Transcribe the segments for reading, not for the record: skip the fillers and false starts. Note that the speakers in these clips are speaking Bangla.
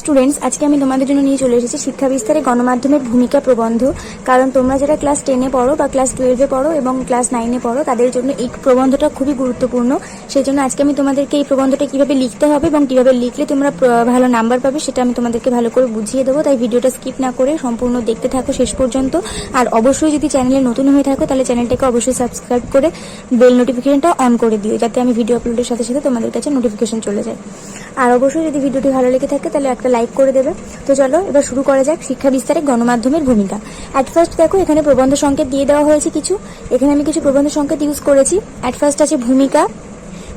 স্টুডেন্টস, আজকে আমি তোমাদের জন্য নিয়ে চলে এসেছি শিক্ষা বিস্তারে গণমাধ্যমের ভূমিকা প্রবন্ধ। কারণ তোমরা যারা ক্লাস 10-এ পড়ো বা ক্লাস 12-এ পড়ো এবং ক্লাস 9-এ পড়ো, তাদের জন্য এই প্রবন্ধটা খুবই গুরুত্বপূর্ণ। সেই জন্য আজকে আমি তোমাদেরকে এই প্রবন্ধটা কিভাবে লিখতে হবে এবং কিভাবে লিখলে তোমরা ভালো নাম্বার পাবে সেটা আমি তোমাদেরকে ভালো করে বুঝিয়ে দেবো। তাই ভিডিওটা স্কিপ না করে সম্পূর্ণ দেখতে থাকো শেষ পর্যন্ত। আর অবশ্যই যদি চ্যানেলে নতুন হয়ে থাকো তাহলে চ্যানেলটাকে অবশ্যই সাবস্ক্রাইব করে বেল নোটিফিকেশনটা অন করে দিও, যাতে আমি ভিডিও আপলোডের সাথে সাথে তোমাদের কাছে নোটিফিকেশন চলে যায়। আর অবশ্যই যদি ভিডিওটি ভালো লেগে থাকে তাহলে একটা লাইক করে দেবে। তো চলো এবার শুরু করা যাক শিক্ষা বিস্তারে গণমাধ্যমের ভূমিকা। অ্যাট ফার্স্ট দেখো এখানে প্রবন্ধ সংকেত দিয়ে দেওয়া হয়েছে কিছু। এখানে আমি কিছু প্রবন্ধ সংকেত ইউজ করেছি। অ্যাট ফার্স্ট আছে ভূমিকা।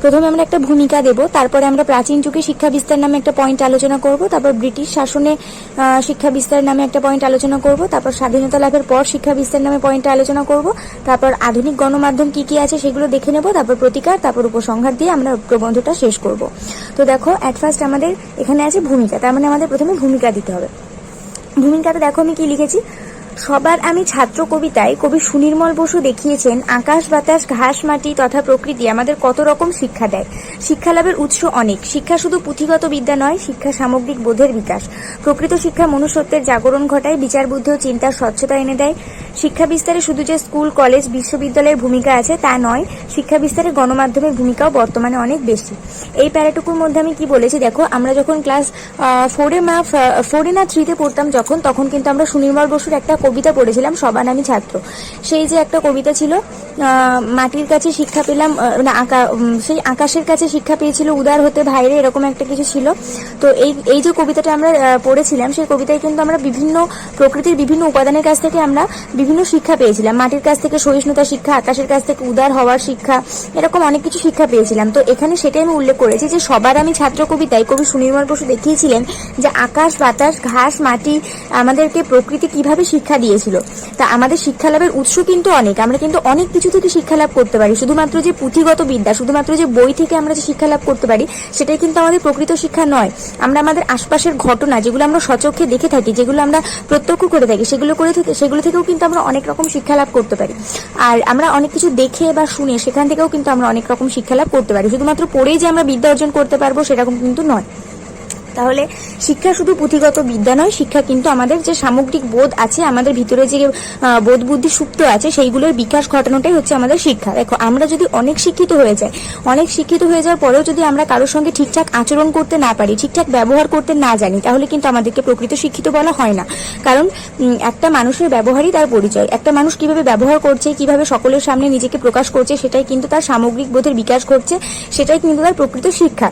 প্রথমে আমরা একটা ভূমিকা দেব, তারপরে আমরা প্রাচীন যুগে শিক্ষা বিস্তার নামে একটা পয়েন্ট আলোচনা করব, তারপর ব্রিটিশ শাসনে শিক্ষা বিস্তার নামে একটা পয়েন্ট আলোচনা করব, তারপর স্বাধীনতা লাভের পর শিক্ষা বিস্তার নামে পয়েন্ট আলোচনা করব, তারপর আধুনিক গণমাধ্যম কি কি আছে সেগুলো দেখে নেব, তারপর প্রতিকার, তারপর উপসংহার দিয়ে আমরা প্রবন্ধটা শেষ করব। তো দেখো অ্যাট ফার্স্ট আমাদের এখানে আছে ভূমিকা, তার মানে আমাদের প্রথমে ভূমিকা দিতে হবে। ভূমিকাতে দেখো আমি কি লিখেছি। সবার আমি ছাত্র কবিতায় কবি সুনির্মল বসু দেখিয়েছেন আকাশ বাতাস ঘাস মাটি তথা প্রকৃতি আমাদের কত রকম শিক্ষা দেয়। শিক্ষা লাভের উৎস অনেক। শিক্ষা শুধু পুঁথিগত বিদ্যা নয়, শিক্ষা সামগ্রিক বোধের বিকাশ। প্রকৃত শিক্ষা মনুষ্যত্বের জাগরণ ঘটায়, বিচার বুদ্ধি ও চিন্তার স্বচ্ছতা এনে দেয়। শিক্ষা বিস্তারে শুধু যে স্কুল কলেজ বিশ্ববিদ্যালয়ের ভূমিকা আছে তা নয়, শিক্ষা বিস্তারে গণমাধ্যমের ভূমিকাও বর্তমানে অনেক বেশি। এই প্যারাটুকুর মধ্যে আমি কি বলেছি দেখো, আমরা যখন ক্লাস 4 না 3-তে পড়তাম তখন কিন্তু আমরা সুনির্মল বসুর একটা কবিতা পড়েছিলাম, সবার আমি ছাত্র। সেই যে একটা কবিতা ছিল, মাটির কাছে শিক্ষা পেলাম সেই আকাশের কাছে শিক্ষা পেয়েছিল উদার হতে ভাইরে, এরকম একটা কিছু ছিল। তো এই যে কবিতাটা আমরা পড়েছিলাম, সেই কবিতায় কিন্তু আমরা বিভিন্ন প্রকৃতির বিভিন্ন উপাদানের কাছ থেকে আমরা বিভিন্ন শিক্ষা পেয়েছিলাম। মাটির কাছ থেকে সহিষ্ণুতা শিক্ষা, আকাশের কাছ থেকে উদার হওয়ার শিক্ষা, এরকম অনেক কিছু শিক্ষা পেয়েছিলাম। তো এখানে সেটাই আমি উল্লেখ করেছি যে সবার আমি ছাত্র কবিতায় কবি সুনির্মল বসু দেখিয়েছিলেন যে আকাশ বাতাস ঘাস মাটি আমাদেরকে প্রকৃতি কিভাবে শিক্ষা দিয়েছিল। তা আমাদের শিক্ষা লাভের উৎস কিন্তু অনেক, আমরা কিন্তু অনেক কিছু থেকে শিক্ষা লাভ করতে পারি। শুধুমাত্র যে পুঁথিগত বিদ্যা, শুধুমাত্র যে বই থেকে আমরা যে শিক্ষা লাভ করতে পারি সেটাই কিন্তু আমাদের প্রকৃত শিক্ষা নয়। আমরা আমাদের আশপাশের ঘটনা যেগুলো আমরা সচক্ষে দেখে থাকি, যেগুলো আমরা প্রত্যক্ষ করে থাকি, সেগুলো থেকেও কিন্তু আমরা অনেক রকম শিক্ষা লাভ করতে পারি। আর আমরা অনেক কিছু দেখে বা শুনে সেখান থেকেও কিন্তু আমরা অনেক রকম শিক্ষা লাভ করতে পারি। শুধুমাত্র পড়েই যে আমরা বিদ্যা অর্জন করতে পারবো সেরকম কিন্তু নয়। তাহলে শিক্ষা শুধু পুঁথিগত বিদ্যা নয়, শিক্ষা কিন্তু আমাদের যে সামগ্রিক বোধ আছে, আমাদের ভিতরে যে বোধ বুদ্ধি সুপ্ত আছে, সেইগুলোর বিকাশ ঘটানোটাই হচ্ছে আমাদের শিক্ষা। দেখো আমরা যদি অনেক শিক্ষিত হয়ে যাওয়ার পরেও যদি আমরা কারোর সঙ্গে ঠিকঠাক আচরণ করতে না পারি, ঠিকঠাক ব্যবহার করতে না জানি, তাহলে কিন্তু আমাদেরকে প্রকৃত শিক্ষিত বলা হয় না। কারণ একটা মানুষের ব্যবহারই তার পরিচয়। একটা মানুষ কিভাবে ব্যবহার করছে, কিভাবে সকলের সামনে নিজেকে প্রকাশ করছে, সেটাই কিন্তু তার সামগ্রিক বোধের বিকাশ ঘটছে, সেটাই কিন্তু তার প্রকৃত শিক্ষা।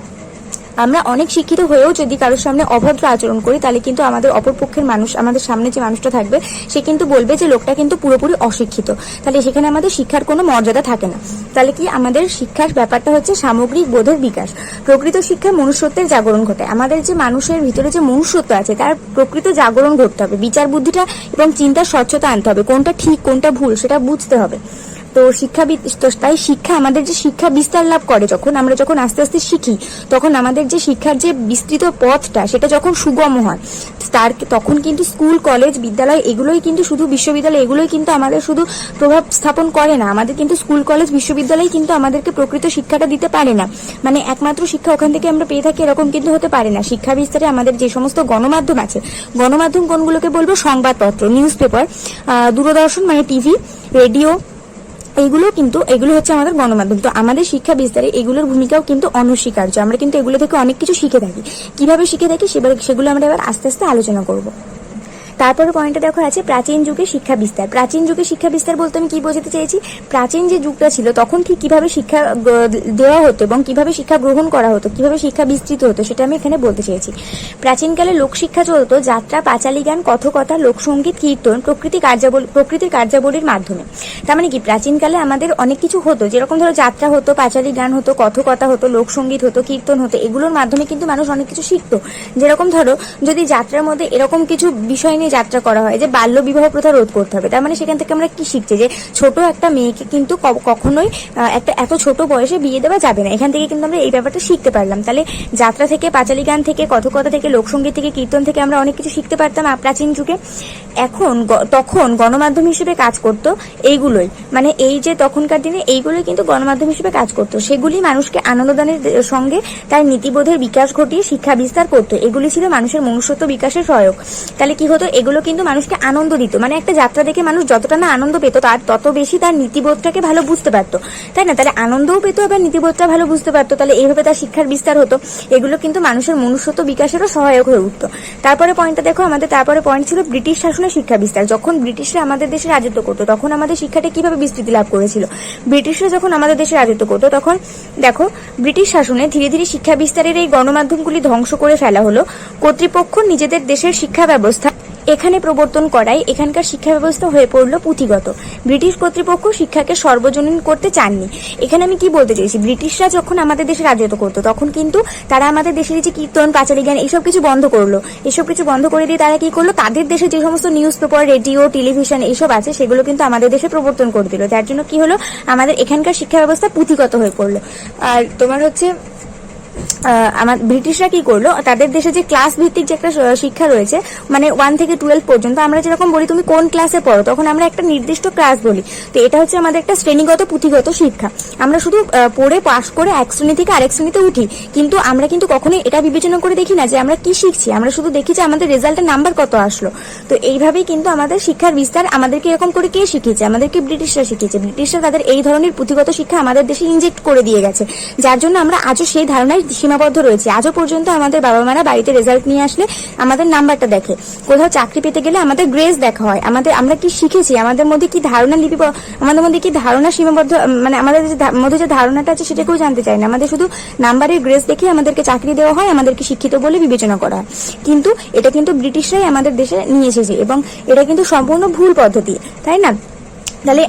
আমরা অনেক শিক্ষিত হয়েও যদি কারোর সামনে অভদ্র আচরণ করি, তাহলে কিন্তু আমাদের অপরপক্ষের মানুষ, আমাদের সামনে যে মানুষটা থাকবে, সে কিন্তু বলবে যে লোকটা কিন্তু পুরোপুরি অশিক্ষিত। তাহলে সেখানে আমাদের শিক্ষার কোনো মর্যাদা থাকে না। তাহলে কি আমাদের শিক্ষার ব্যাপারটা হচ্ছে সামগ্রিক বোধের বিকাশ। প্রকৃত শিক্ষা মনুষ্যত্বের জাগরণ ঘটায়। আমাদের যে মানুষের ভিতরে যে মনুষ্যত্ব আছে তার প্রকৃত জাগরণ ঘটতে হবে। বিচার বুদ্ধিটা এবং চিন্তার স্বচ্ছতা আনতে হবে। কোনটা ঠিক কোনটা ভুল সেটা বুঝতে হবে। তো তাই শিক্ষা আমাদের যে শিক্ষা বিস্তার লাভ করে, যখন আস্তে আস্তে শিখি, তখন আমাদের যে শিক্ষার যে বিস্তৃত পথটা সেটা যখন সুগম হয়, তখন কিন্তু স্কুল কলেজ বিদ্যালয় এগুলোই কিন্তু শুধু বিশ্ববিদ্যালয় এগুলোই কিন্তু আমাদের শুধু প্রভাব স্থাপন করে না। আমাদের কিন্তু স্কুল কলেজ বিশ্ববিদ্যালয় কিন্তু আমাদেরকে প্রকৃত শিক্ষাটা দিতে পারে না। মানে একমাত্র শিক্ষা ওখান থেকে আমরা পেয়ে থাকি এরকম কিন্তু হতে পারে না। শিক্ষা বিস্তারে আমাদের যে সমস্ত গণমাধ্যম আছে, গণমাধ্যম কোনগুলোকে বলবো, সংবাদপত্র, নিউজ পেপার, দূরদর্শন মানে টিভি, রেডিও, এগুলো হচ্ছে আমাদের গণমাধ্যম। তো আমাদের শিক্ষা বিস্তারে এগুলোর ভূমিকাও কিন্তু অনস্বীকার্য। আমরা কিন্তু এগুলো থেকে অনেক কিছু শিখে থাকি। কিভাবে শিখে থাকি সেগুলো আমরা এবার আস্তে আস্তে আলোচনা করব। তারপরে পয়েন্টটা দেখো আছে প্রাচীন যুগে শিক্ষা বিস্তার। প্রাচীন যুগে শিক্ষা বিস্তার বলতে আমি কি বোঝাতে চাইছি, প্রাচীন যে যুগটা ছিল তখন ঠিক কিভাবে শিক্ষা দেওয়া হতো এবং কিভাবে শিক্ষা গ্রহণ করা হতো, কিভাবে শিক্ষা বিস্তৃত হতো, সেটা আমি এখানে বলতে চেয়েছি। প্রাচীনকালে লোকশিক্ষা চলতো যাত্রা, পাঁচালী গান, কথকথা, লোকসঙ্গীত, কীর্তন, প্রকৃতির কার্যাবলীর মাধ্যমে। তার মানে কি, প্রাচীনকালে আমাদের অনেক কিছু হতো, যেরকম ধরো যাত্রা হতো, পাঁচালী গান হতো, কথকথা হতো, লোকসঙ্গীত হতো, কীর্তন হতো, এগুলোর মাধ্যমে কিন্তু মানুষ অনেক কিছু শিখতো। যেরকম ধরো যদি যাত্রার মধ্যে এরকম কিছু বিষয় নিয়ে যাত্রা করা হয় যে বাল্য বিবাহ প্রথা রোধ করতে হবে, তার মানে সেখান থেকে আমরা কি শিখছি যে ছোট একটা মেয়েকে কিন্তু কখনোই একটা এত ছোট বয়সে বিয়ে দেওয়া যাবে না। এখান থেকে কিন্তু আমরা এই ব্যাপারটা শিখতে পারলাম। তাহলে যাত্রা থেকে, পাঁচালী গান থেকে, কথকথা থেকে, লোকসঙ্গীত থেকে, কীর্তন থেকে আমরা অনেক কিছু শিখতে পারতাম প্রাচীন যুগে। তখন গণমাধ্যম হিসেবে কাজ করত এইগুলোই, মানে এই যে তখনকার দিনে এইগুলোই কিন্তু গণমাধ্যম হিসেবে কাজ করত। সেগুলি মানুষকে আনন্দদানের সঙ্গে তার নীতিবোধের বিকাশ ঘটিয়ে শিক্ষা বিস্তার করতো। এগুলি ছিল মানুষের মনুষ্যত্ব বিকাশের সহায়ক। তাহলে কি হতো, এগুলো কিন্তু মানুষকে আনন্দ দিত, মানে একটা যাত্রা দেখে মানুষ যতটা না আনন্দ পেত তার তত বেশি তার নীতিবোধটাকে ভালো বুঝতে পারতো, তাই না? তাহলে আনন্দও পেত, আবার নীতিবোধটা ভালো বুঝতে পারতো, তাহলে এইভাবে তার শিক্ষার বিস্তার হতো। এগুলো কিন্তু মানুষের মনুষ্যত্ব বিকাশেরও সহায়ক হয়ে উঠতো। তারপরে পয়েন্টটা দেখো, আমাদের তারপরে পয়েন্ট ছিল ব্রিটিশ শাসনের শিক্ষা বিস্তার। যখন ব্রিটিশরা আমাদের দেশে রাজত্ব করতো তখন আমাদের শিক্ষাটা কিভাবে বিস্তৃতি লাভ করেছিল। ব্রিটিশরা যখন আমাদের দেশে রাজত্ব করতো তখন দেখো ব্রিটিশ শাসনে ধীরে ধীরে শিক্ষা বিস্তারের এই গণমাধ্যমগুলি ধ্বংস করে ফেলা হলো। কর্তৃপক্ষ নিজেদের দেশের শিক্ষা ব্যবস্থা এখানে প্রবর্তন করায় এখানকার শিক্ষা ব্যবস্থা হয়ে পড়লো পুঁথিগত। ব্রিটিশ কর্তৃপক্ষ শিক্ষাকে সর্বজনীন করতে চাননি। এখানে আমি কি বলতে চাইছি, ব্রিটিশরা যখন আমাদের দেশে রাজত্ব করতো তখন কিন্তু তারা আমাদের দেশের যে কীর্তন, পাঁচালী গান এইসব কিছু বন্ধ করলো। এসব কিছু বন্ধ করে দিয়ে তারা কি করলো, তাদের দেশে যে সমস্ত নিউজ পেপার, রেডিও, টেলিভিশন এইসব আছে সেগুলো কিন্তু আমাদের দেশে প্রবর্তন করে দিল। যার জন্য কি হলো, আমাদের এখানকার শিক্ষা ব্যবস্থা পুঁথিগত হয়ে পড়লো। আর তোমার হচ্ছে আমার ব্রিটিশরা কি করলো, তাদের দেশে যে ক্লাস ভিত্তিক যে একটা শিক্ষা রয়েছে, মানে 1 থেকে 12 পর্যন্ত, আমরা যেরকম বলি তুমি কোন ক্লাসে পড়ো, তখন আমরা একটা নির্দিষ্ট ক্লাস বলি। তো এটা হচ্ছে আমাদের একটা শ্রেণীগত পুঁথিগত শিক্ষা। আমরা শুধু পড়ে পাশ করে এক শ্রেণী থেকে আরেক শ্রেণীতে উঠি, কিন্তু আমরা কিন্তু কখনোই এটা বিবেচনা করে দেখি না যে আমরা কি শিখছি। আমরা শুধু দেখি যে আমাদের রেজাল্টের নাম্বার কত আসলো। তো এইভাবেই কিন্তু আমাদের শিক্ষার বিস্তার আমাদেরকে এরকম করে কে শিখিয়েছে, আমাদেরকে ব্রিটিশরা শিখিয়েছে। ব্রিটিশরা তাদের এই ধরনের পুঁথিগত শিক্ষা আমাদের দেশে ইনজেক্ট করে দিয়ে গেছে, যার জন্য আমরা আজও সেই ধারণায় সীমাবদ্ধ রয়েছে। আজও পর্যন্ত আমাদের বাবা মারা বাড়িতে রেজাল্ট নিয়ে আসলে আমাদের নাম্বারটা দেখে, কোথাও চাকরি পেতে গেলে আমাদের গ্রেস দেখা হয়, আমরা কি শিখেছি, আমাদের মধ্যে কি ধারণা আমাদের মধ্যে কি ধারণা সীমাবদ্ধ, মানে আমাদের মধ্যে যে ধারণাটা আছে সেটা কেউ জানতে চায় না। আমাদের শুধু নাম্বারের গ্রেস দেখে আমাদেরকে চাকরি দেওয়া হয়, আমাদেরকে শিক্ষিত বলে বিবেচনা করা হয়। কিন্তু এটা কিন্তু ব্রিটিশরাই আমাদের দেশে নিয়ে এসেছে এবং এটা কিন্তু সম্পূর্ণ ভুল পদ্ধতি, তাই না? তাহলে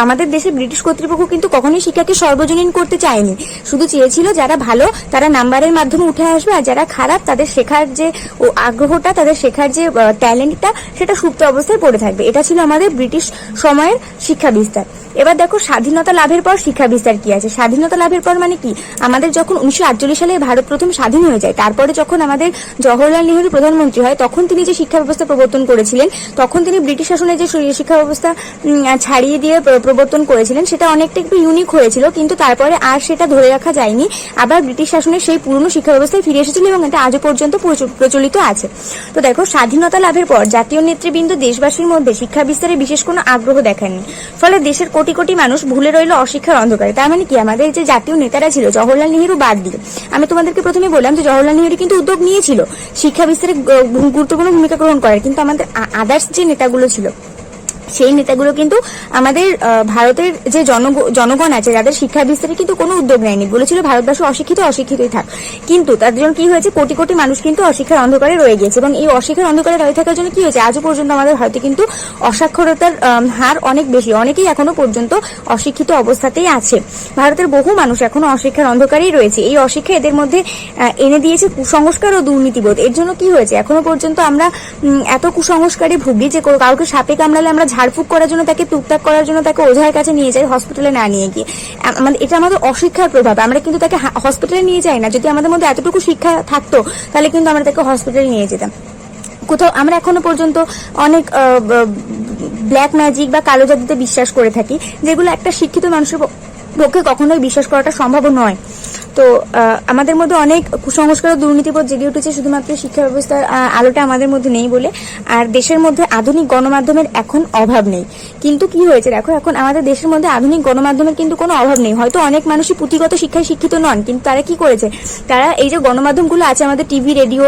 আমাদের দেশে ব্রিটিশ কর্তৃপক্ষ কিন্তু কখনোই শিক্ষাকে সর্বজনীন করতে চায়নি, শুধু চেয়েছিল যারা ভালো তারা নাম্বারের মাধ্যমে উঠে আসবে, আর যারা খারাপ তাদের শেখার যে আগ্রহটা, তাদের শেখার যে ট্যালেন্টটা সেটা সুপ্ত অবস্থায় পড়ে থাকবে। এটা ছিল আমাদের ব্রিটিশ সময়ের শিক্ষা বিস্তার। এবার দেখো স্বাধীনতা লাভের পর শিক্ষা বিস্তার কি আছে। স্বাধীনতা লাভের পর মানে কি, আমাদের যখন 1948 সালে ভারত প্রথম স্বাধীন হয়ে যায়, তারপরে যখন আমাদের জওহরলাল নেহরু প্রধানমন্ত্রী হয়, তখন তিনি যে শিক্ষা ব্যবস্থা প্রবর্তন করেছিলেন, তখন তিনি ব্রিটিশ শাসনের যে শিক্ষা ব্যবস্থা ছাড়িয়ে দিয়ে প্রবর্তন করেছিলেন সেটা অনেকটা একটু ইউনিক হয়েছিল, কিন্তু তারপরে আর সেটা ধরে রাখা যায়নি। আবার ব্রিটিশ শাসনের সেই পুরনো শিক্ষা ব্যবস্থায় ফিরে এসেছিল এবং এটা আজও পর্যন্ত প্রচলিত আছে। তো দেখো স্বাধীনতা লাভের পর জাতীয় নেতৃবৃন্দ দেশবাসীর মধ্যে শিক্ষা বিস্তারে বিশেষ কোনো আগ্রহ দেখাননি, ফলে দেশের কোটি কোটি মানুষ ভুলে রইল অশিক্ষার অন্ধকারে। তার মানে কি, আমাদের যে জাতীয় নেতারা ছিল জওহরলাল নেহরু বাদ দিয়ে, আমি তোমাদেরকে প্রথমে বললাম যে জওহরলাল নেহরু কিন্তু উদ্যোগ নিয়েছিল শিক্ষা বিস্তারে গুরুত্বপূর্ণ ভূমিকা গ্রহণ করার, কিন্তু আমাদের আদার্স যে নেতাগুলো ছিল সেই নেতাগুলো কিন্তু আমাদের ভারতের যে জনগণ আছে যাদের শিক্ষা বিস্তারে কিন্তু কোনো উদ্যোগ নেয়নি, বলেছিল ভারতবর্ষ অশিক্ষিতই থাক। কিন্তু তাদের জন্য কি হয়েছে, কোটি কোটি মানুষ কিন্তু অশিক্ষার অন্ধকারে রয়ে গিয়েছে, এবং এই অশিক্ষার অন্ধকারে রয়ে থাকার জন্য কি হয়েছে, আজও পর্যন্ত আমাদের ভারতে কিন্তু অসাক্ষরতার হার অনেক বেশি, অনেকেই এখনো পর্যন্ত অশিক্ষিত অবস্থাতেই আছে। ভারতের বহু মানুষ এখনো অশিক্ষার অন্ধকারেই রয়েছে। এই অশিক্ষা এদের মধ্যে এনে দিয়েছে কুসংস্কার ও দুর্নীতিবোধ। এর জন্য কি হয়েছে, এখনো পর্যন্ত আমরা এত কুসংস্কারে ভুগি যে কাউকে সাপে কামড়ালে আমরা ঝাড়ফুঁক করার জন্য, তাকে টুকটাক করার জন্য তাকে ওঝার কাছে নিয়ে যাই, হসপিটালে না নিয়ে গিয়ে। এটা আমাদের অশিক্ষার প্রভাব। আমরা কিন্তু তাকে হসপিটালে নিয়ে যাই না। যদি আমাদের মধ্যে এতটুকু শিক্ষা থাকতো তাহলে কিন্তু আমরা তাকে হসপিটালে নিয়ে যেতাম। কোথাও আমরা এখনো পর্যন্ত অনেক ব্ল্যাক ম্যাজিক বা কালো জাদুতে বিশ্বাস করে থাকি, যেগুলো একটা শিক্ষিত মানুষের পক্ষে কখনোই বিশ্বাস করাটা সম্ভব নয়। তো আমাদের মধ্যে অনেক কুসংস্কার ও দুর্নীতিবোধ জেগে উঠেছে শুধুমাত্র শিক্ষা ব্যবস্থার আলোটা আমাদের মধ্যে নেই বলে। আর দেশের মধ্যে আধুনিক গণমাধ্যমের এখন অভাব নেই। কিন্তু কি হয়েছে দেখো, এখন আমাদের দেশের মধ্যে আধুনিক গণমাধ্যমের কিন্তু কোনো অভাব নেই। হয়তো অনেক মানুষই পুঁথিগত শিক্ষায় শিক্ষিত নন, কিন্তু তারা কি করেছে, তারা এই যে গণমাধ্যমগুলো আছে আমাদের টিভি, রেডিও,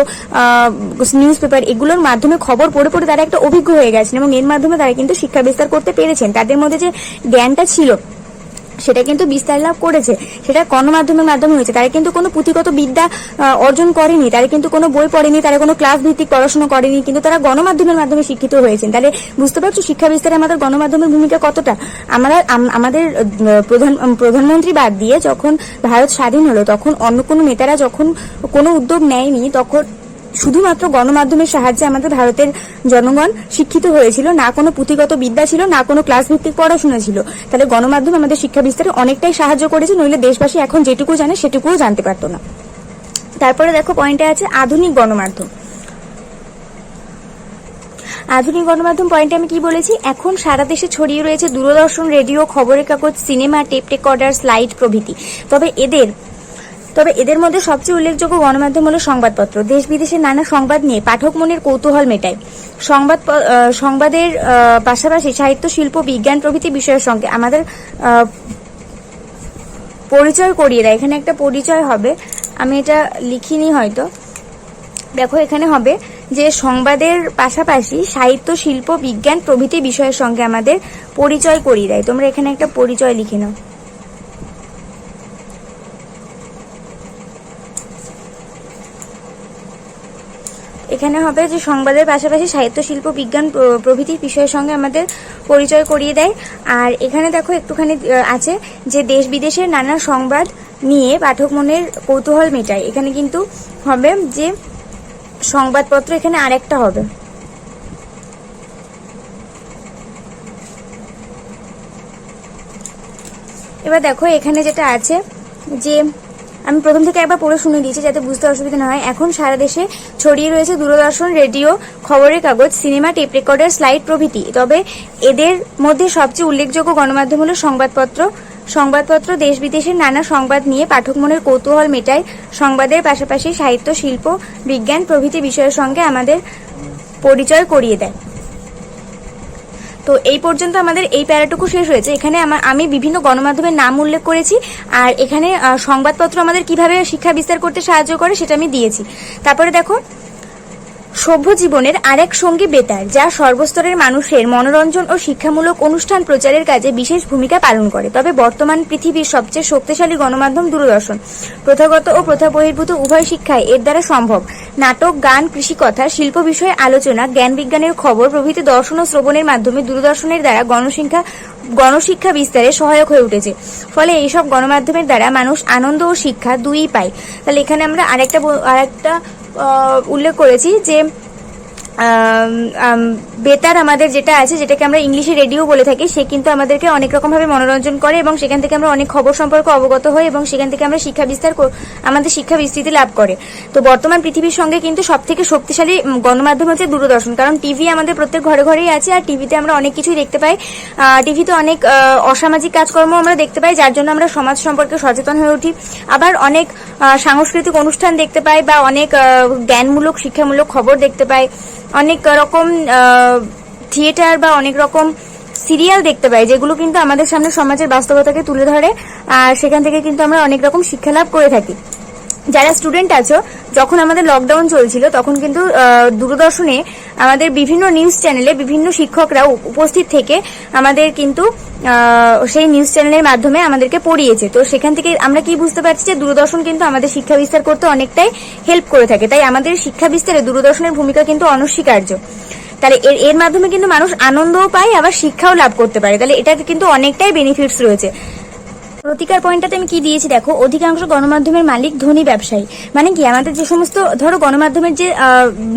নিউজ পেপার, এগুলোর মাধ্যমে খবর পড়ে পড়ে তারা একটা অভিজ্ঞ হয়ে গেছেন এবং এর মাধ্যমে তারা কিন্তু শিক্ষা বিস্তার করতে পেরেছেন। তাদের মধ্যে যে জ্ঞানটা ছিল সেটা কিন্তু বিস্তার লাভ করেছে, সেটা গণমাধ্যমের মাধ্যমে হয়েছে। তারা কিন্তু কোনো পুঁথিগত বিদ্যা অর্জন করেনি, তারা কিন্তু কোনো বই পড়েনি, তারা কোনো ক্লাস ভিত্তিক পড়াশোনা করেনি, কিন্তু তারা গণমাধ্যমের মাধ্যমে শিক্ষিত হয়েছেন। তাহলে বুঝতে পারছো শিক্ষা বিস্তারে আমাদের গণমাধ্যমের ভূমিকা কতটা। আমাদের প্রধানমন্ত্রী বাদ দিয়ে যখন ভারত স্বাধীন হলো, তখন অন্য কোনো নেতারা যখন কোনো উদ্যোগ নেয়নি, তখন শুধুমাত্র গণমাধ্যমের সাহায্যে আমাদের ভারতের জনগণ শিক্ষিত হয়েছিল। না কোনো পুঁথিগত বিদ্যা ছিল, না কোনো ক্লাস ভিত্তিক পড়াশোনা ছিল। তাহলে গণমাধ্যম আমাদের শিক্ষা বিস্তারে অনেকটাই সাহায্য করেছে, নইলে দেশবাসী এখন যেটুকু জানে সেটুকুও জানতে পারতো না। তারপরে দেখো পয়েন্টে আছে আধুনিক গণমাধ্যম। আধুনিক গণমাধ্যম পয়েন্টে আমি কি বলেছি, এখন সারা দেশে ছড়িয়ে রয়েছে দূরদর্শন, রেডিও, খবরের কাগজ, সিনেমা, টেপ রেকর্ডার, স্লাইড প্রভৃতি। তবে এদের মধ্যে সবচেয়ে উল্লেখযোগ্য গণমাধ্যম হলো সংবাদপত্র। দেশ বিদেশের নানা সংবাদ নিয়ে পাঠক মনের কৌতূহল মেটায়। সংবাদের পাশাপাশি সাহিত্য, শিল্প, বিজ্ঞান প্রভৃতি বিষয়ের সঙ্গে আমাদের পরিচয় করিয়ে দেয়। এখানে একটা পরিচয় হবে, আমি এটা লিখিনি হয়তো, দেখো এখানে হবে যে সংবাদের পাশাপাশি সাহিত্য, শিল্প, বিজ্ঞান প্রভৃতি বিষয়ের সঙ্গে আমাদের পরিচয় করিয়ে দেয়। তোমরা এখানে একটা পরিচয় লিখে নাও। এখানে হবে যে সংবাদের পাশাপাশি সাহিত্য, শিল্প, বিজ্ঞান প্রভৃতি বিষয়ের সঙ্গে আমাদের পরিচয় করিয়ে দেয়। আর এখানে দেখো একটুখানি আছে যে দেশ বিদেশের নানা সংবাদ নিয়ে পাঠক মনের কৌতূহল মেটায়। এখানে কিন্তু হবে যে সংবাদপত্র, এখানে আরেকটা হবে। এবার দেখো এখানে যেটা আছে যে আমি প্রথম থেকে একবার পড়ে শুনে দিয়েছি যাতে বুঝতে অসুবিধা না হয়। এখন সারা দেশে ছড়িয়ে রয়েছে দূরদর্শন, রেডিও, খবরের কাগজ, সিনেমা, টেপ রেকর্ডার, স্লাইড প্রভৃতি। তবে এদের মধ্যে সবচেয়ে উল্লেখযোগ্য গণমাধ্যম হলো সংবাদপত্র দেশ বিদেশের নানা সংবাদ নিয়ে পাঠক মনের কৌতূহল মেটায়। সংবাদের পাশাপাশি সাহিত্য, শিল্প, বিজ্ঞান প্রভৃতি বিষয়ের সঙ্গে আমাদের পরিচয় করিয়ে দেয়। তো এই পর্যন্ত আমাদের এই প্যারাটুকু শেষ হয়েছে। এখানে আমি বিভিন্ন গণমাধ্যমের নাম উল্লেখ করেছি, আর এখানে সংবাদপত্র আমাদের কিভাবে শিক্ষা বিস্তার করতে সাহায্য করে সেটা আমি দিয়েছি। তারপরে দেখো সভ্য জীবনের আরেক সঙ্গী বেতার, যা সর্বস্তরের মানুষের মনোরঞ্জন ও শিক্ষামূলক অনুষ্ঠান প্রচারের কাজে বিশেষ ভূমিকা পালন করে। তবে বর্তমান পৃথিবীর সবচেয়ে শক্তিশালী গণমাধ্যম দূরদর্শন। প্রথাগত ও প্রথা বহির্ভূত উভয় শিক্ষায় এর দ্বারা সম্ভব। নাটক, গান, কৃষিকথা, শিল্প বিষয়ে আলোচনা, জ্ঞান বিজ্ঞানের খবর প্রভৃতি দর্শন ও শ্রবণের মাধ্যমে দূরদর্শনের দ্বারা গণশিক্ষা বিস্তারে সহায়ক হয়ে উঠেছে। ফলে এইসব গণমাধ্যমের দ্বারা মানুষ আনন্দ ও শিক্ষা দুইই পায়। তাহলে এখানে আমরা আরেকটা উল্লেখ করেছি যে বেতার আমাদের যেটা আছে, যেটাকে আমরা ইংলিশে রেডিও বলে থাকি, সে কিন্তু আমাদেরকে অনেক রকম ভাবে মনোরঞ্জন করে এবং সেখান থেকে আমরা অনেক খবর সম্পর্কে অবগত হই এবং সেখান থেকে আমরা আমাদের শিক্ষা বিস্তৃতি লাভ করে। তো বর্তমান পৃথিবীর সঙ্গে কিন্তু সব থেকে শক্তিশালী গণমাধ্যম হচ্ছে দূরদর্শন, কারণ টিভি আমাদের প্রত্যেক ঘরে ঘরেই আছে, আর টিভিতে আমরা অনেক কিছুই দেখতে পাই। টিভিতে অনেক অসামাজিক কাজকর্ম আমরা দেখতে পাই, যার জন্য আমরা সমাজ সম্পর্কে সচেতন হয়ে উঠি। আবার অনেক সাংস্কৃতিক অনুষ্ঠান দেখতে পাই বা অনেক জ্ঞানমূলক, শিক্ষামূলক খবর দেখতে পাই, অনেক রকম থিয়েটার বা অনেক রকম সিরিয়াল দেখতে পাই, যেগুলো কিন্তু আমাদের সামনে সমাজের বাস্তবতাকে তুলে ধরে, আর সেখান থেকে কিন্তু আমরা অনেক রকম শিক্ষা লাভ করে থাকি। যারা স্টুডেন্ট আছো, যখন আমাদের লকডাউন চলছিল তখন কিন্তু দূরদর্শনে আমাদের বিভিন্ন নিউজ চ্যানেলে বিভিন্ন শিক্ষকরা উপস্থিত থেকে আমাদের কিন্তু সেই নিউজ চ্যানেলের মাধ্যমে আমাদেরকে পড়িয়েছে। তো সেখান থেকে আমরা কি বুঝতে পারছি যে দূরদর্শন কিন্তু আমাদের শিক্ষা বিস্তার করতে অনেকটাই হেল্প করে থাকে। তাই আমাদের শিক্ষা বিস্তারে দূরদর্শনের ভূমিকা কিন্তু অনস্বীকার্য। তাহলে এর মাধ্যমে কিন্তু মানুষ আনন্দও পায়, আবার শিক্ষাও লাভ করতে পারে। তাহলে এটাতে কিন্তু অনেকটাই বেনিফিটস রয়েছে। প্রতিকার পয়েন্টটাতে আমি কি দিয়েছি দেখো, অধিকাংশ গণমাধ্যমের মালিক ধনী ব্যবসায়ী। মানে কি, আমাদের যে সমস্ত ধরো গণমাধ্যমের যে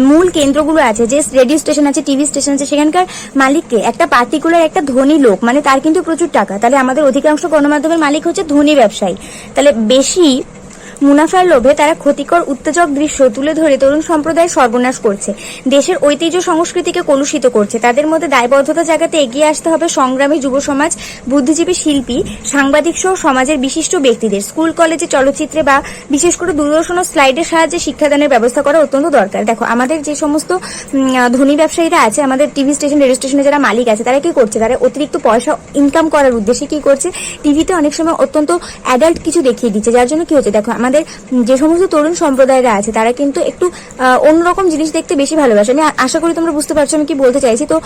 মূল কেন্দ্রগুলো আছে, যে রেডিও স্টেশন আছে, টিভি স্টেশন আছে, সেখানকার মালিককে একটা পার্টিকুলার একটা ধনী লোক, মানে তার কিন্তু প্রচুর টাকা। তাহলে আমাদের অধিকাংশ গণমাধ্যমের মালিক হচ্ছে ধনী ব্যবসায়ী। তাহলে বেশি মুনাফার লোভে তারা ক্ষতিকর উত্তেজক দৃশ্য তুলে ধরে তরুণ সম্প্রদায় সর্বনাশ করছে, দেশের ঐতিহ্য সংস্কৃতিকে কলুষিত করছে। তাদের মধ্যে দায়বদ্ধতা জাগাতে এগিয়ে আসতে হবে সংগ্রামী যুব সমাজ, বুদ্ধিজীবী, শিল্পী, সাংবাদিক সহ সমাজের বিশিষ্ট ব্যক্তিদের। স্কুল, কলেজে, চলচ্চিত্রে বা বিশেষ করে দূরদর্শন ও স্লাইডের সাহায্যে শিক্ষাদানের ব্যবস্থা করা অত্যন্ত দরকার। দেখো আমাদের যে সমস্ত ধনী ব্যবসায়ীরা আছে, আমাদের টিভি স্টেশন, রেডিও স্টেশনে যারা মালিক আছে, তারা কি করছে, তারা অতিরিক্ত পয়সা ইনকাম করার উদ্দেশ্যে কি করছে, টিভিতে অনেক সময় অত্যন্ত অ্যাডাল্ট কিছু দেখিয়ে দিচ্ছে, যার জন্য কি হচ্ছে, দেখো আমাদের যে সমস্ত তরুণ সম্প্রদায়রা আছে তারা কিন্তু একটু অন্যরকম জিনিস দেখতে বেশি ভালোবাসে। আমি আশা করি তোমরা বুঝতে পারছো আমি কি বলতে চাইছি। তো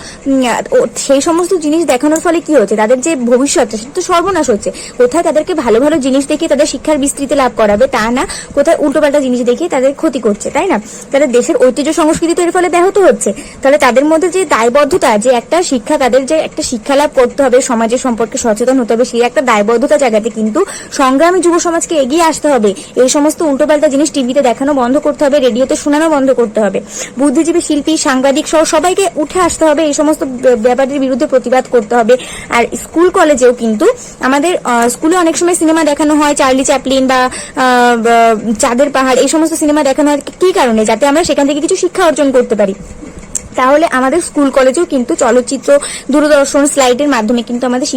সেই সমস্ত জিনিস দেখানোর ফলে কি হচ্ছে, তাদের যে ভবিষ্যৎটা সেটা তো সর্বনাশ হচ্ছে। কোথায় তাদেরকে ভালো ভালো জিনিস দেখিয়ে তাদের শিক্ষার বিস্তৃতি লাভ করাবে তা না, কোথায় উল্টোপাল্টা জিনিস দেখিয়ে তাদের ক্ষতি করছে, তাই না? তাদের দেশের ঐতিহ্য সংস্কৃতি তো এর ফলে ব্যাহত হচ্ছে। তাহলে তাদের মধ্যে যে দায়বদ্ধতা, যে একটা শিক্ষা, তাদের যে একটা শিক্ষা লাভ করতে হবে, সমাজের সম্পর্কে সচেতন হতে হবে, সেই একটা দায়বদ্ধতা জায়গাতে কিন্তু সংগ্রামী যুব সমাজকে এগিয়ে আসতে হবে। এই সমস্ত উল্টোপাল্টা জিনিস টিভিতে দেখানো বন্ধ করতে হবে, রেডিওতে শোনানো বন্ধ করতে হবে। বুদ্ধিজীবী, শিল্পী, সাংবাদিক সহ সবাইকে উঠে আসতে হবে, এই সমস্ত ব্যাপারের বিরুদ্ধে প্রতিবাদ করতে হবে। আর স্কুল কলেজেও কিন্তু আমাদের স্কুলে অনেক সময় সিনেমা দেখানো হয়, চার্লি চ্যাপলিন বা চাঁদের পাহাড়, এই সমস্ত সিনেমা দেখানো হয় কি কারণে, যাতে আমরা সেখান থেকে কিছু শিক্ষা অর্জন করতে পারি। তাহলে আমাদের স্কুল কলেজেও কিন্তু চলচ্চিত্র, দূরদর্শন, স্লাইডের মাধ্যমে কিন্তু আমাদের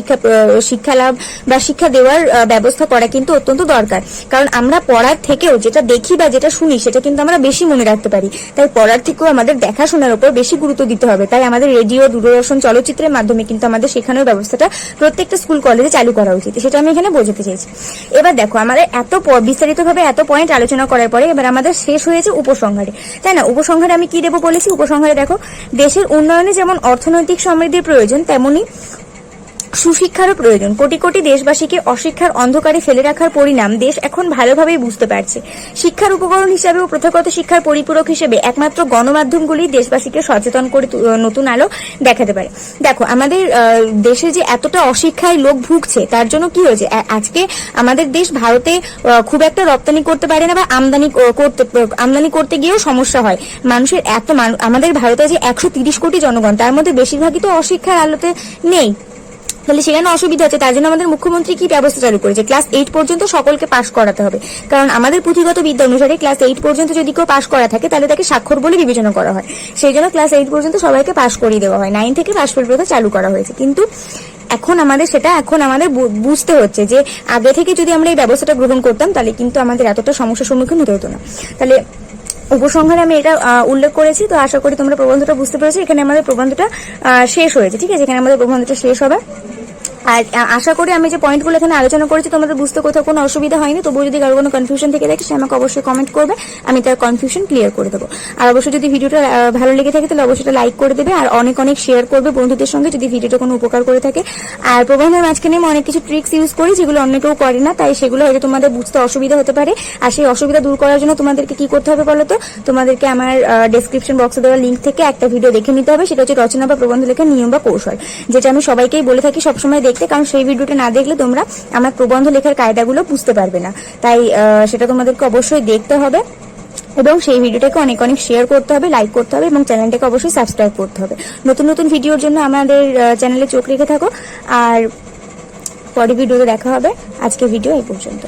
শিক্ষা লাভ বা শিক্ষা দেওয়ার ব্যবস্থা করা কিন্তু অত্যন্ত দরকার। কারণ আমরা পড়ার থেকেও যেটা দেখি বা যেটা শুনি সেটা কিন্তু আমরা বেশি মনে রাখতে পারি। তাই পড়ার থেকেও আমাদের দেখাশোনার উপর বেশি গুরুত্ব দিতে হবে। তাই আমাদের রেডিও, দূরদর্শন, চলচ্চিত্রের মাধ্যমে কিন্তু আমাদের শেখানোর ব্যবস্থাটা প্রত্যেকটা স্কুল কলেজে চালু করা উচিত। সেটা আমি এখানে বোঝাতে চাইছি। এবার দেখো, আমাদের এত বিস্তারিতভাবে এত পয়েন্ট আলোচনা করার পরে এবার আমাদের শেষ হয়েছে উপসংহারে, তাই না? উপসংহারে আমি কি দেবো বলেছি? উপসংহারে দেখো, দেশের উন্নয়নে যেমন অর্থনৈতিক সমৃদ্ধির প্রয়োজন, তেমনি সুশিক্ষারও প্রয়োজন। কোটি কোটি দেশবাসীকে অশিক্ষার অন্ধকারে ফেলে রাখার পরিণাম দেশ এখন ভালোভাবেই বুঝতে পারছে। শিক্ষার উপকরণ হিসাবে ও প্রথাগত শিক্ষার পরিপূরক হিসেবে একমাত্র গণমাধ্যমগুলি দেশবাসীকে সচেতন করে নতুন আলো দেখাতে পারে। দেখো, আমাদের দেশে যে এতটা অশিক্ষায় লোক ভুগছে, তার জন্য কি হয়েছে? আজকে আমাদের দেশ ভারতে খুব একটা রপ্তানি করতে পারে না, বা আমদানি করতে গিয়েও সমস্যা হয়। মানুষের আমাদের ভারতে যে 130 কোটি জনগণ, তার মধ্যে বেশিরভাগই তো অশিক্ষার আলোতে নেই। তাহলে সেখানে অসুবিধা হচ্ছে। তার জন্য আমাদের মুখ্যমন্ত্রী কি ব্যবস্থা চালু করেছে? ক্লাস 8 পর্যন্ত সকলকে পাশ করাতে হবে। কারণ আমাদের পুঁথিগত বিদ্যা অনুসারে ক্লাস 8 পর্যন্ত যদি কেউ পাশ করা থাকে তাহলে তাকে স্বাক্ষর বলে বিবেচনা করা হয়। সেই জন্য ক্লাস 8 পর্যন্ত সবাইকে পাশ করিয়ে দেওয়া হয়। 9 থেকে পাশ ফেল প্রথা চালু করা হয়েছে। কিন্তু এখন আমাদের বুঝতে হচ্ছে যে আগে থেকে যদি আমরা এই ব্যবস্থাটা গ্রহণ করতাম তাহলে কিন্তু আমাদের এতটা সমস্যার সম্মুখীন হতে হতো না। তাহলে উপসংহারে আমি এটা উল্লেখ করেছি। তো আশা করি তোমরা প্রবন্ধটা বুঝতে পেরেছো। এখানে আমাদের প্রবন্ধটা শেষ হয়েছে, ঠিক আছে? এখানে আমাদের প্রবন্ধটা শেষ হবে। আর আশা করি আমি যে পয়েন্টগুলো এখানে আলোচনা করেছি তোমাদের বুঝতে কোথাও কোনো অসুবিধা হয়নি। তবুও যদি কারো কোনো কনফিউশন থেকে থাকে সে আমাকে অবশ্যই কমেন্ট করবে, আমি তার কনফিউশন ক্লিয়ার করে দেবো। আর অবশ্যই যদি ভিডিওটা ভালো লেগে থাকে তাহলে অবশ্যই লাইক করে দেবে, আর অনেক অনেক শেয়ার করবে বন্ধুদের সঙ্গে যদি ভিডিওটা কোনো উপকার করে থাকে। আর প্রবন্ধের মাঝখানে আমি অনেক কিছু ট্রিক্স ইউজ করি যেগুলো অন্য কেউ করে না, তাই সেগুলো হয়তো তোমাদের বুঝতে অসুবিধা হতে পারে। আর সেই অসুবিধা দূর করার জন্য তোমাদেরকে কি করতে হবে বলো তো? তোমাদেরকে আমার ডেসক্রিপশন বক্সে দেওয়া লিঙ্ক থেকে একটা ভিডিও দেখে নিতে হবে। সেটা হচ্ছে রচনা বা প্রবন্ধ লেখার নিয়ম বা কৌশল, যেটা আমি সবাইকেই বলে থাকি সবসময় দেখতে। কারণ সেই ভিডিওটা না দেখলে তোমরা আমার প্রবন্ধ লেখার কায়দাগুলো বুঝতে পারবে না। তাই সেটা তোমাদেরকে অবশ্যই দেখতে হবে এবং সেই ভিডিওটাকে অনেক অনেক শেয়ার করতে হবে, লাইক করতে হবে এবং চ্যানেলটাকে অবশ্যই সাবস্ক্রাইব করতে হবে। নতুন নতুন ভিডিওর জন্য আমাদের চ্যানেলে চোখ রেখে থাকো। আর পরে ভিডিওতে দেখা হবে। আজকে ভিডিও এই পর্যন্ত।